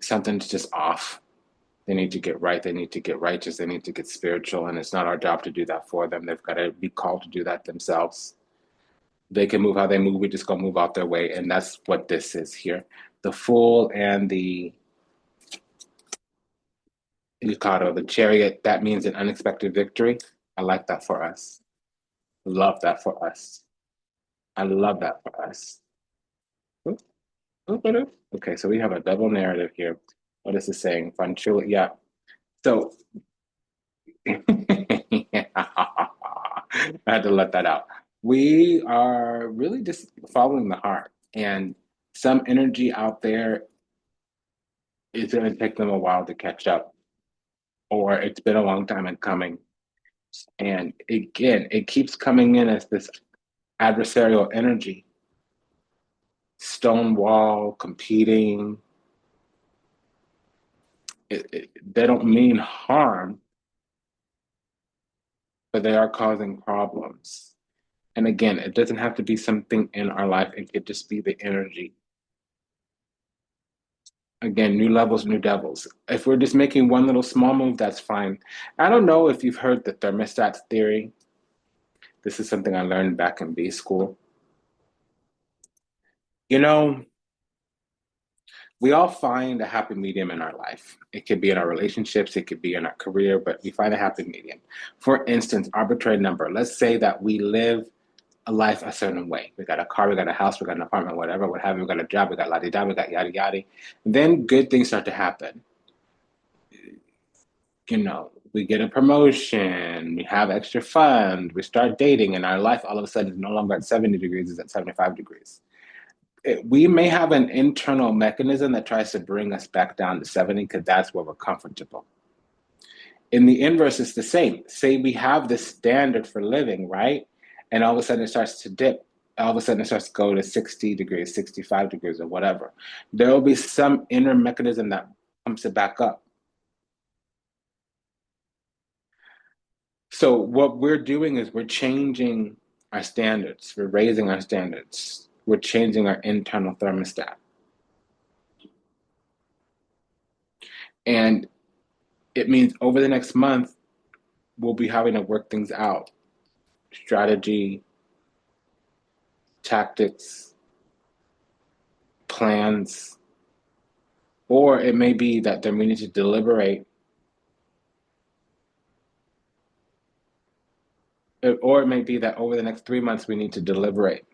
S1: Something's just off. They need to get right. They need to get righteous. They need to get spiritual. And it's not our job to do that for them. They've got to be called to do that themselves. They can move how they move. We just go move out their way. And that's what this is here. The Fool and the Mikado, the Chariot, that means an unexpected victory. I like that for us. Love that for us. I love that for us. Okay, so we have a double narrative here. What is this saying? Fun, truly, yeah. So I had to let that out. We are really just following the heart, and some energy out there is going to take them a while to catch up, or it's been a long time in coming. And again, it keeps coming in as this adversarial energy, stonewall, competing. They don't mean harm, but they are causing problems. And again, it doesn't have to be something in our life, it could just be the energy. Again, new levels, new devils. If we're just making one little small move, that's fine. I don't know if you've heard the thermostat theory. This is something I learned back in B school. You know, we all find a happy medium in our life. It could be in our relationships, it could be in our career, but we find a happy medium. For instance, arbitrary number. Let's say that we live a life a certain way. We got a car, we got a house, we got an apartment, whatever, what have you. We got a job, we got la di da, we got yada yada. Then good things start to happen. We get a promotion, we have extra funds, we start dating, and our life all of a sudden is no longer at 70 degrees, it's at 75 degrees. We may have an internal mechanism that tries to bring us back down to 70 because that's where we're comfortable. In the inverse, it's the same. Say we have this standard for living, right? And all of a sudden it starts to dip. All of a sudden it starts to go to 60 degrees, 65 degrees, or whatever. There will be some inner mechanism that pumps it back up. So what we're doing is we're changing our standards. We're raising our standards. We're changing our internal thermostat. And it means over the next month, we'll be having to work things out. Strategy, tactics, plans, or it may be that then we need to deliberate, or it may be that over the next 3 months we need to deliberate.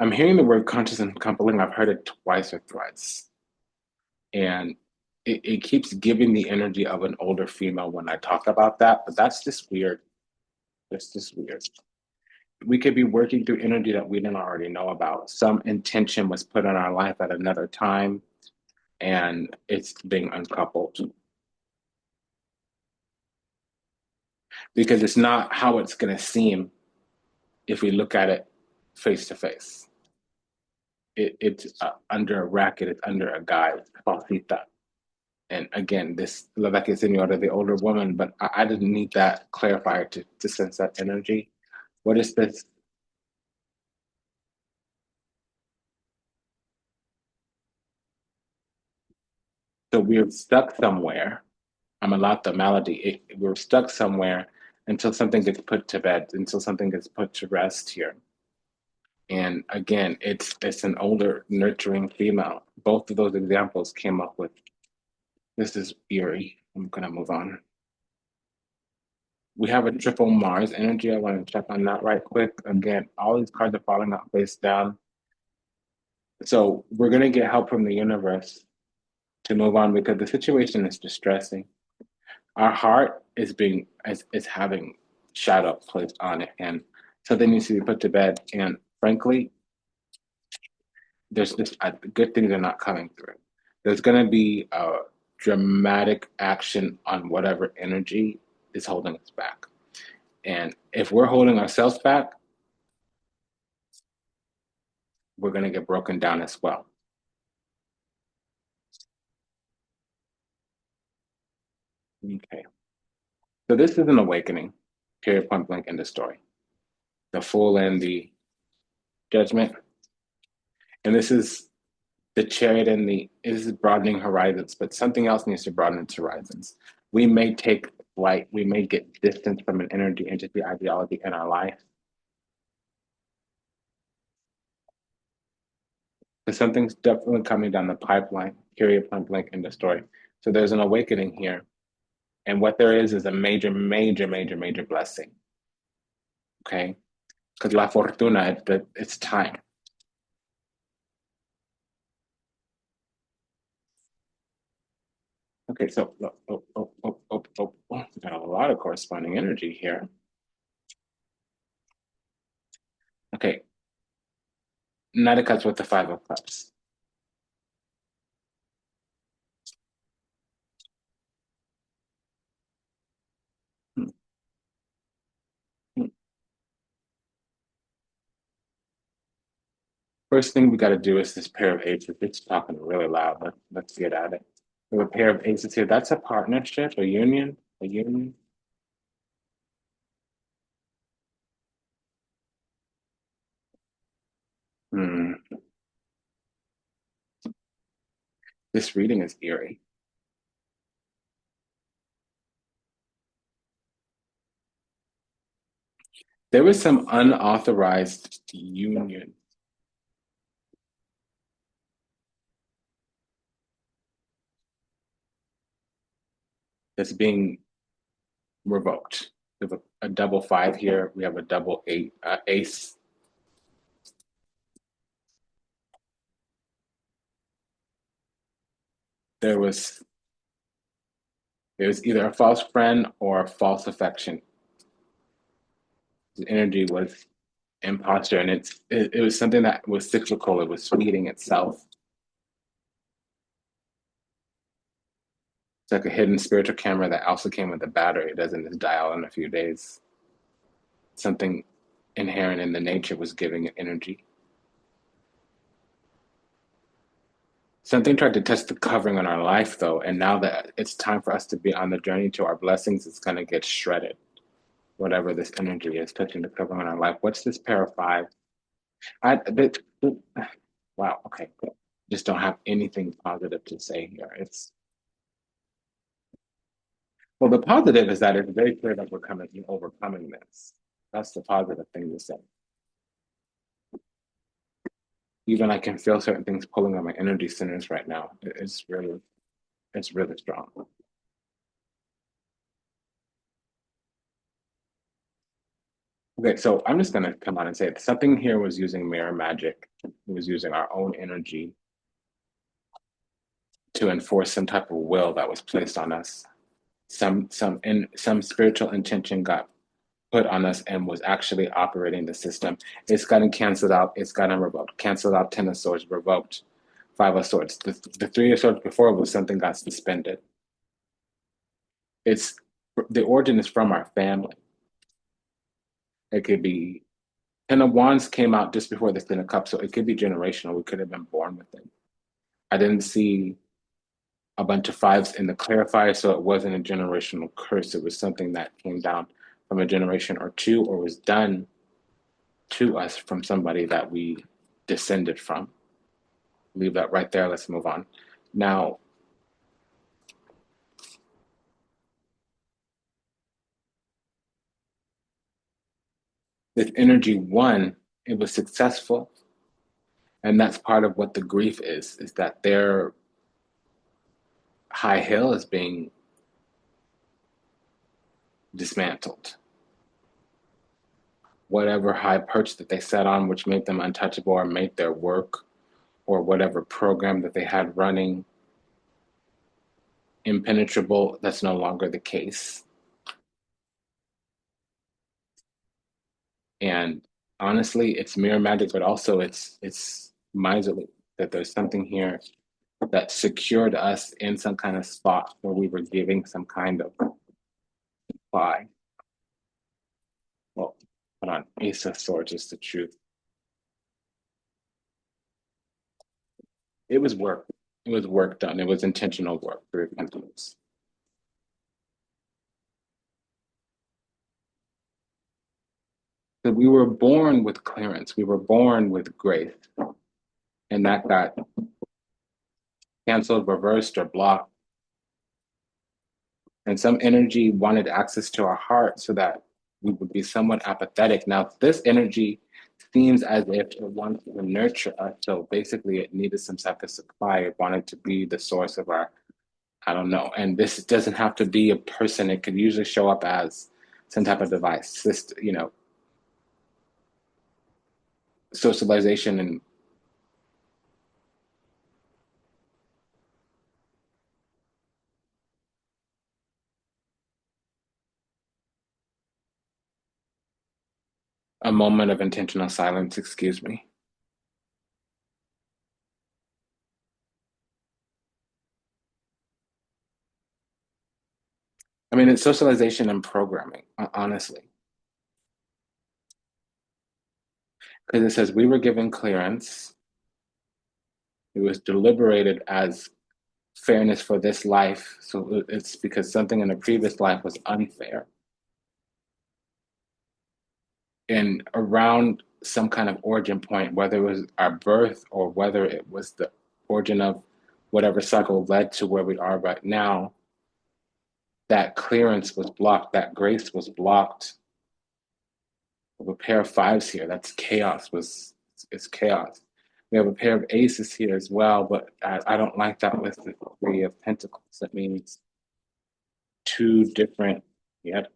S1: I'm hearing the word conscious and coupling. I've heard it twice or thrice. And it keeps giving the energy of an older female when I talk about that, but that's just weird. That's just weird. We could be working through energy that we didn't already know about. Some intention was put in our life at another time, and it's being uncoupled. because it's not how it's going to seem if we look at it face to face. It's under a racket, it's under a guise, falsita. And again, this La Vecchia Signora, the older woman, but I didn't need that clarifier to sense that energy. What is this? So we're stuck somewhere. I'm allowed the malady. We're stuck somewhere until something gets put to bed, until something gets put to rest here. And again, it's an older, nurturing female. Both of those examples came up with this is eerie. I'm gonna move on. We have a triple Mars energy. I want to check on that right quick. Again, all these cards are falling out face down. So we're gonna get help from the universe to move on because the situation is distressing. Our heart is having shadow placed on it, and something needs to be put to bed. And frankly, there's just good things are not coming through. There's going to be a dramatic action on whatever energy is holding us back. And if we're holding ourselves back, we're going to get broken down as well. Okay. So this is an awakening, period, point blank, in the story. The Fool and the Judgment. And this is the Chariot and the is broadening horizons, but something else needs to broaden its horizons. We may take flight, we may get distance from an energy, entity, ideology in our life. But something's definitely coming down the pipeline, period, point blank in the story. So there's an awakening here. And what there is a major, major, major, major blessing. Okay? Because la fortuna, it's time. Okay, so we got a lot of corresponding energy here. Okay, Knight of Cups with the Five of Cups. Hmm, hmm. First thing we got to do is this pair of aces. It's talking really loud. Let's get at it. We have a pair of aces here. That's a partnership, a union, a union. Hmm. This reading is eerie. There was some unauthorized union that's being revoked. We have a double five here. We have a double eight, ace. There was either a false friend or a false affection. The energy was imposter, and it was something that was cyclical. It was feeding itself. It's like a hidden spiritual camera that also came with a battery. It doesn't just die out in a few days. Something inherent in the nature was giving it energy. Something tried to test the covering on our life, though, and now that it's time for us to be on the journey to our blessings, it's going to get shredded. Whatever this energy is touching the covering on our life. What's this pair of five? I wow. Okay, good. Just don't have anything positive to say here. It's well, the positive is that it's very clear that we're coming, overcoming this. That's the positive thing to say. Even I can feel certain things pulling on my energy centers right now. It's really strong. Okay, so I'm just gonna come on and say it. Something here was using mirror magic. It was using our own energy to enforce some type of will that was placed on us. Some spiritual intention got put on us and was actually operating the system. It's gotten canceled out. It's gotten revoked. Canceled out. Ten of Swords revoked. Five of Swords. The Three of Swords before was something got suspended. It's the origin is from our family. It could be Ten of Wands came out just before the Ten of Cups, so it could be generational. We could have been born with it. I didn't see a bunch of fives in the clarifier, so it wasn't a generational curse. It was something that came down from a generation or two, or was done to us from somebody that we descended from. Leave that right there. Let's move on. Now, with energy one, it was successful. And that's part of what the grief is that their high hill is being dismantled. Whatever high perch that they sat on, which made them untouchable or made their work or whatever program that they had running impenetrable, that's no longer the case. And honestly, it's mirror magic, but also it's miserly that there's something here that secured us in some kind of spot where we were giving some kind of supply. Well, hold on, Ace of Swords is the truth. It was work. It was work done. It was intentional work for repentance. So we were born with clearance. We were born with grace, and that got canceled, reversed, or blocked. And some energy wanted access to our heart so that we would be somewhat apathetic. Now, this energy seems as if it wanted to nurture us. So basically, it needed some type of supply. It wanted to be the source of our, I don't know. And this doesn't have to be a person. It could usually show up as some type of device, socialization and a moment of intentional silence, excuse me. I mean, it's socialization and programming, honestly, because it says we were given clearance. It was deliberated as fairness for this life. So it's because something in the previous life was unfair. And around some kind of origin point, whether it was our birth or whether it was the origin of whatever cycle led to where we are right now, that clearance was blocked, that grace was blocked. A pair of fives here, that's chaos, was it's chaos. We have a pair of aces here as well, but I don't like that with the Three of Pentacles. That means two different, yep.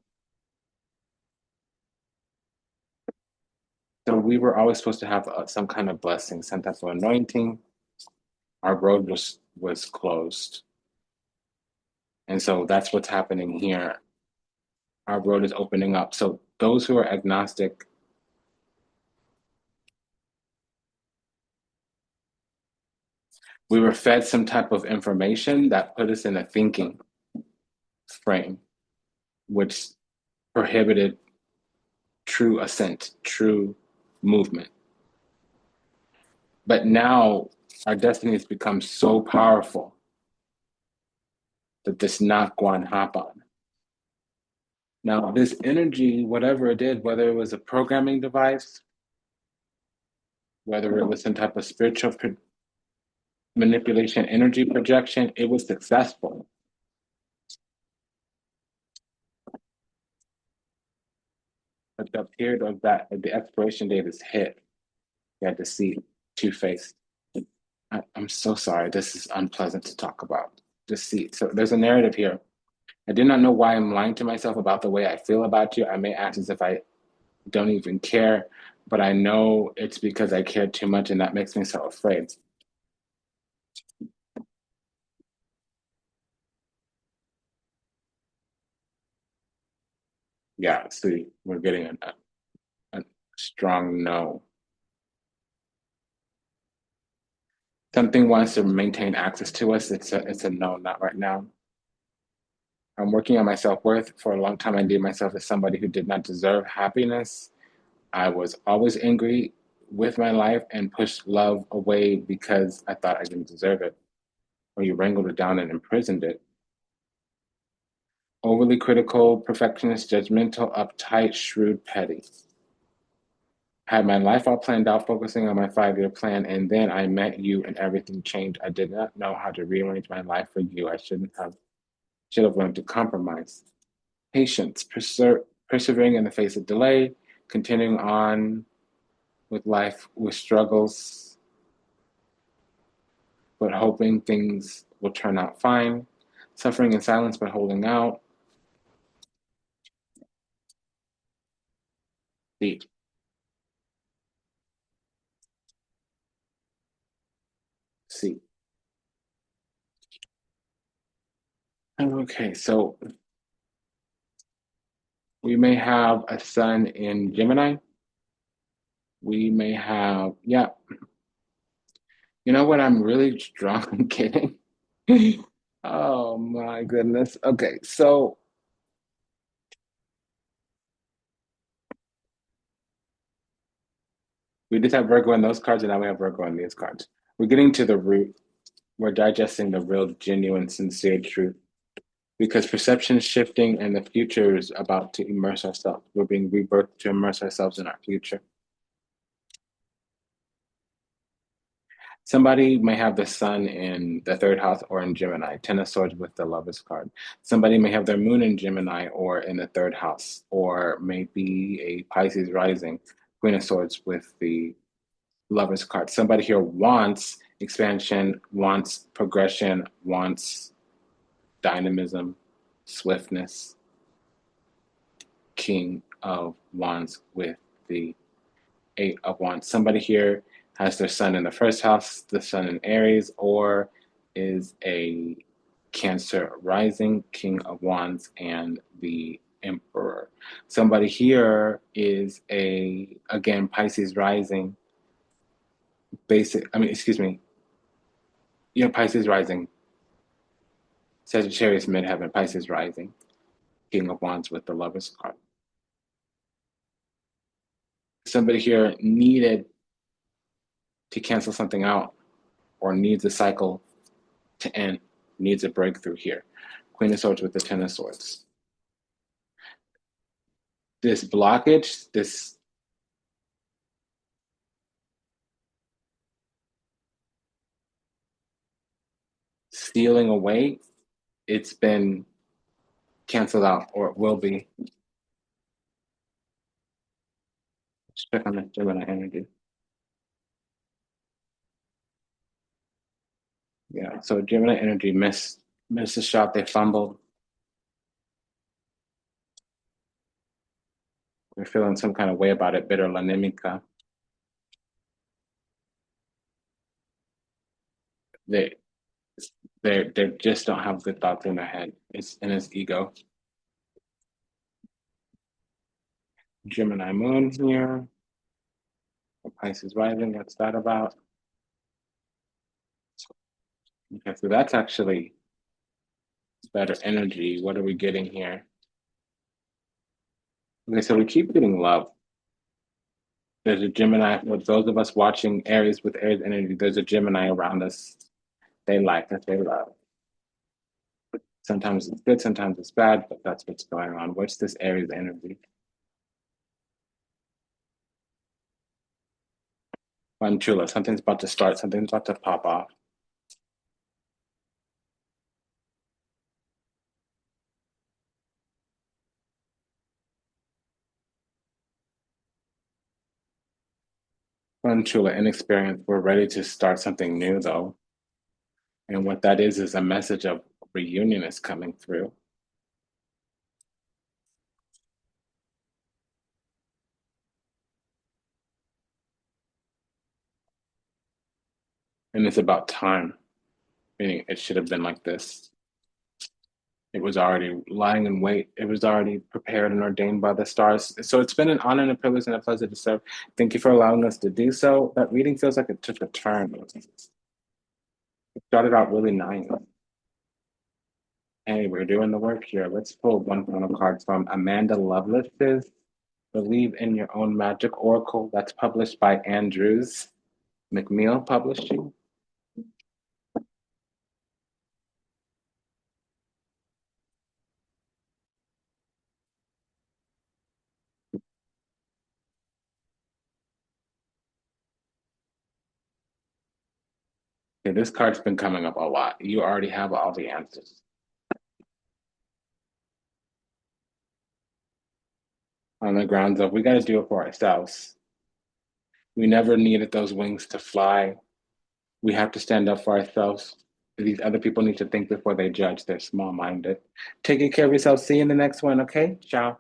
S1: So we were always supposed to have some kind of blessing, some type of anointing. Our road was closed, and so that's what's happening here. Our road is opening up. So those who are agnostic, we were fed some type of information that put us in a thinking frame, which prohibited true ascent, true movement. But now our destiny has become so powerful that this not going to happen. Now, this energy, whatever it did, whether it was a programming device, whether it was some type of spiritual manipulation, energy projection, it was successful. But the period of that, the expiration date is hit. You had to see two-faced. I'm so sorry. This is unpleasant to talk about. Deceit. So there's a narrative here. I do not know why I'm lying to myself about the way I feel about you. I may act as if I don't even care, but I know it's because I care too much and that makes me so afraid. Yeah, see, we're getting a strong no. Something wants to maintain access to us. It's a no, not right now. I'm working on my self worth. For a long time, I deemed myself as somebody who did not deserve happiness. I was always angry with my life and pushed love away because I thought I didn't deserve it, or you wrangled it down and imprisoned it. Overly critical, perfectionist, judgmental, uptight, shrewd, petty. Had my life all planned out, focusing on my 5-year plan, and then I met you and everything changed. I did not know how to rearrange my life for you. I should have learned to compromise. Patience, persevering in the face of delay, continuing on with life with struggles, but hoping things will turn out fine. Suffering in silence but holding out. Deep. See. Okay, so we may have a sun in Gemini. We may have, yeah, you know what? I'm really strong. I'm kidding. Oh my goodness. Okay, so we just have Virgo in those cards, and now we have Virgo in these cards. We're getting to the root. We're digesting the real, genuine, sincere truth because perception is shifting and the future is about to immerse ourselves. We're being rebirthed to immerse ourselves in our future. Somebody may have the sun in the third house or in Gemini, Ten of Swords with the Lovers card. Somebody may have their moon in Gemini or in the third house, or maybe a Pisces rising, Queen of Swords with the Lovers card. Somebody here wants expansion, wants progression, wants dynamism, swiftness. King of Wands with the Eight of Wands. Somebody here has their sun in the first house, the sun in Aries, or is a Cancer rising, King of Wands, and the Emperor. Somebody here is again, Pisces rising, excuse me, yeah, Pisces rising, Sagittarius midheaven, Pisces rising, King of Wands with the Lovers card. Somebody here needed to cancel something out or needs a cycle to end, needs a breakthrough here. Queen of Swords with the Ten of Swords. This blockage, this stealing away, it's been canceled out, or it will be. Let's check on the Gemini energy. Yeah, so Gemini energy missed a shot. They fumbled. They're feeling some kind of way about it. Bitter lanimica. They they just don't have good thoughts in their head. It's in his ego. Gemini moon here. Pisces rising. What's that about? Okay, so that's actually better energy. What are we getting here? Okay, so we keep getting love. There's a Gemini, with those of us watching Aries with Aries energy, there's a Gemini around us. They like us, they love. Sometimes it's good, sometimes it's bad, but that's what's going on. What's this Aries energy? Fun chula, something's about to start, something's about to pop off. Fun chula, inexperienced. We're ready to start something new though. And what that is a message of reunion is coming through. And it's about time, meaning it should have been like this. It was already lying in wait. It was already prepared and ordained by the stars. So it's been an honor and a privilege and a pleasure to serve. Thank you for allowing us to do so. That reading feels like it took a turn. It started out really nice. Hey, we're doing the work here. Let's pull one final card from Amanda Lovelace's Believe in Your Own Magic Oracle. That's published by Andrews McMeel Publishing. Okay, this card's been coming up a lot. You already have all the answers. On the grounds of we got to do it for ourselves. We never needed those wings to fly. We have to stand up for ourselves. These other people need to think before they judge. They're small minded. Take good care of yourself. See you in the next one, okay? Ciao.